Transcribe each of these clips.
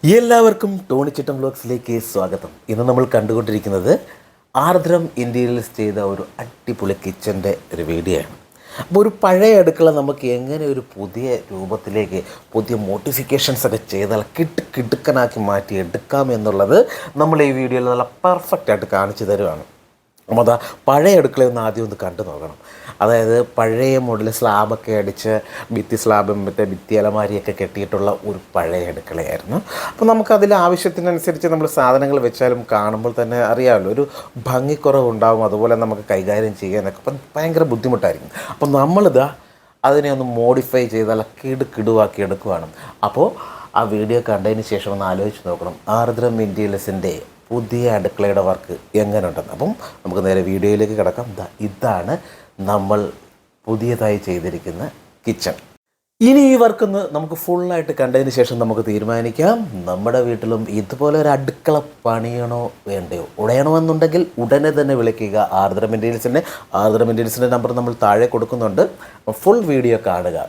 എല്ലാവർക്കും ടോണിച്ചിട്ടം വ്ലോഗ്സിലേക്ക് സ്വാഗതം. ഇന്ന് നമ്മൾ കണ്ടുകൊണ്ടിരിക്കുന്നത് ആർദ്രം ഇന്റീരിയേഴ്സ് ചെയ്ത ഒരു അടിപൊളി കിച്ചൻ്റെ ഒരു വീഡിയോ ആണ്. അപ്പോൾ ഒരു പഴയ അടുക്കള നമുക്ക് എങ്ങനെ ഒരു പുതിയ രൂപത്തിലേക്ക് പുതിയ മോഡിഫിക്കേഷൻസ് ഒക്കെ ചെയ്താൽ കിടുക്കനാക്കി മാറ്റി എടുക്കാം എന്നുള്ളത് നമ്മൾ ഈ വീഡിയോയിൽ നല്ല പെർഫെക്റ്റായിട്ട് കാണിച്ചു തരുവാണ്. അപ്പോൾ അതാ പഴയ അടുക്കളയൊന്ന് ആദ്യം ഒന്ന് കണ്ടു നോക്കണം. അതായത് പഴയ മോഡൽ സ്ലാബൊക്കെ അടിച്ച് ഭിത്തി സ്ലാബും മറ്റേ ഭിത്തി അലമാരിയൊക്കെ കെട്ടിയിട്ടുള്ള ഒരു പഴയ അടുക്കളയായിരുന്നു. അപ്പോൾ നമുക്കതിൽ ആവശ്യത്തിനനുസരിച്ച് നമ്മൾ സാധനങ്ങൾ വെച്ചാലും കാണുമ്പോൾ തന്നെ അറിയാമല്ലോ ഒരു ഭംഗിക്കുറവുണ്ടാകും. അതുപോലെ നമുക്ക് കൈകാര്യം ചെയ്യാനൊക്കെ അപ്പം ഭയങ്കര ബുദ്ധിമുട്ടായിരിക്കും. അപ്പോൾ നമ്മളിതാ അതിനെ ഒന്ന് മോഡിഫൈ ചെയ്താൽ കിടുവാക്കി എടുക്കുവാണ്. അപ്പോൾ ആ വീഡിയോ കണ്ടതിന് ശേഷം ഒന്ന് ആലോചിച്ച് നോക്കണം ആർദ്രം ഇന്റീരിയേഴ്സിൻ്റെ പുതിയ അടുക്കളയുടെ വർക്ക് എങ്ങനെയുണ്ടെന്ന്. അപ്പം നമുക്ക് നേരെ വീഡിയോയിലേക്ക് കിടക്കാം. ഇതാണ് നമ്മൾ പുതിയതായി ചെയ്തിരിക്കുന്ന കിച്ചൺ. ഇനി ഈ വർക്കൊന്ന് നമുക്ക് ഫുള്ളായിട്ട് കണ്ടതിന് ശേഷം നമുക്ക് തീരുമാനിക്കാം നമ്മുടെ വീട്ടിലും ഇതുപോലെ ഒരു അടുക്കള പണിയണോ വേണ്ടയോ. ഉടയണമെന്നുണ്ടെങ്കിൽ ഉടനെ തന്നെ വിളിക്കുക ആർദ്രം ഇന്റീരിയേഴ്സിൻ്റെ. ആർദ്രം ഇന്റീരിയേഴ്സിൻ്റെ നമ്പർ നമ്മൾ താഴെ കൊടുക്കുന്നുണ്ട്. ഫുൾ വീഡിയോ കാണുക.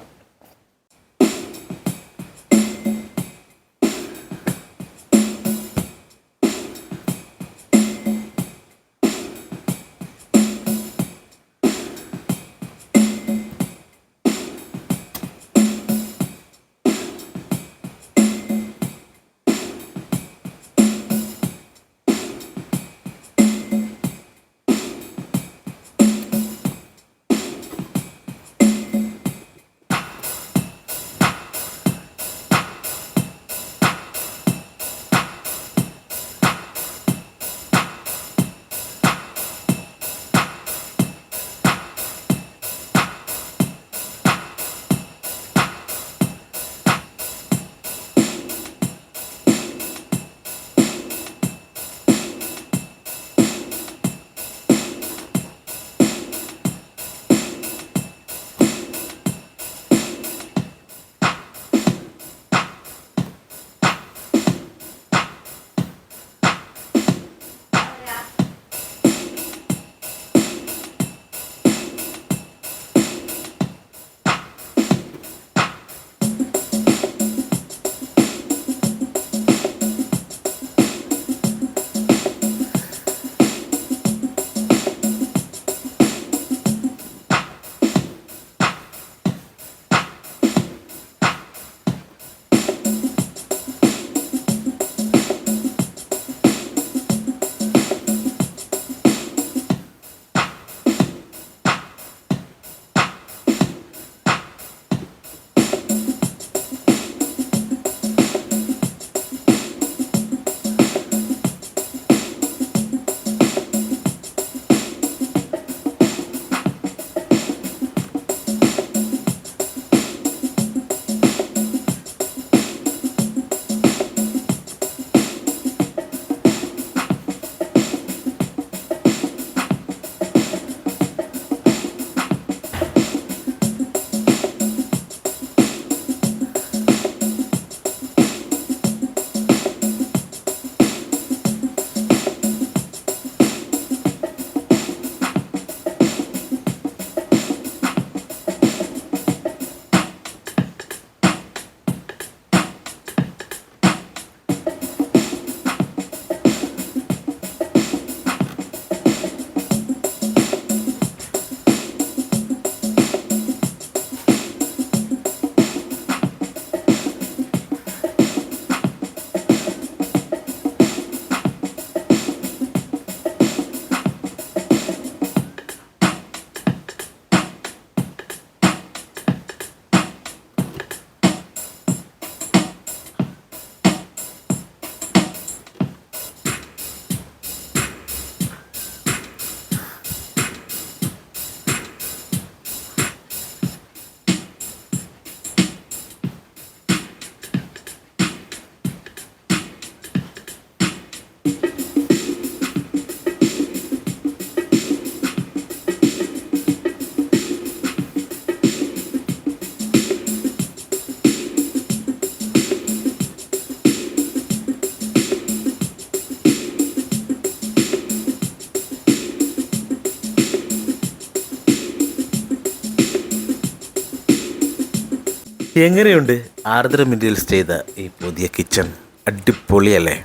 എങ്ങനെയുണ്ട് ആർദ്രം ഇന്റീരിയേഴ്സ് ചെയ്ത ഈ പുതിയ കിച്ചൺ? അടിപൊളിയല്ലേ?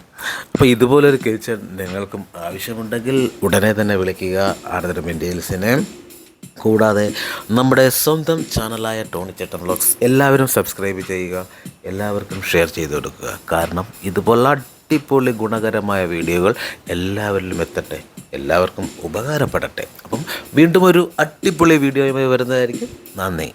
അപ്പോൾ ഇതുപോലൊരു കിച്ചൺ നിങ്ങൾക്കും ആവശ്യമുണ്ടെങ്കിൽ ഉടനെ തന്നെ വിളിക്കുക ആർദ്രം ഇന്ത്യയിൽസിനെ. കൂടാതെ നമ്മുടെ സ്വന്തം ചാനലായ ടോണിച്ചേട്ടൻ വ്ളോഗ്സ് എല്ലാവരും സബ്സ്ക്രൈബ് ചെയ്യുക, എല്ലാവർക്കും ഷെയർ ചെയ്ത് കൊടുക്കുക. കാരണം ഇതുപോലുള്ള അടിപൊളി ഗുണകരമായ വീഡിയോകൾ എല്ലാവരിലും എത്തട്ടെ, എല്ലാവർക്കും ഉപകാരപ്പെടട്ടെ. അപ്പം വീണ്ടും ഒരു അടിപൊളി വീഡിയോയുമായി വരുന്നതായിരിക്കും. നന്ദി.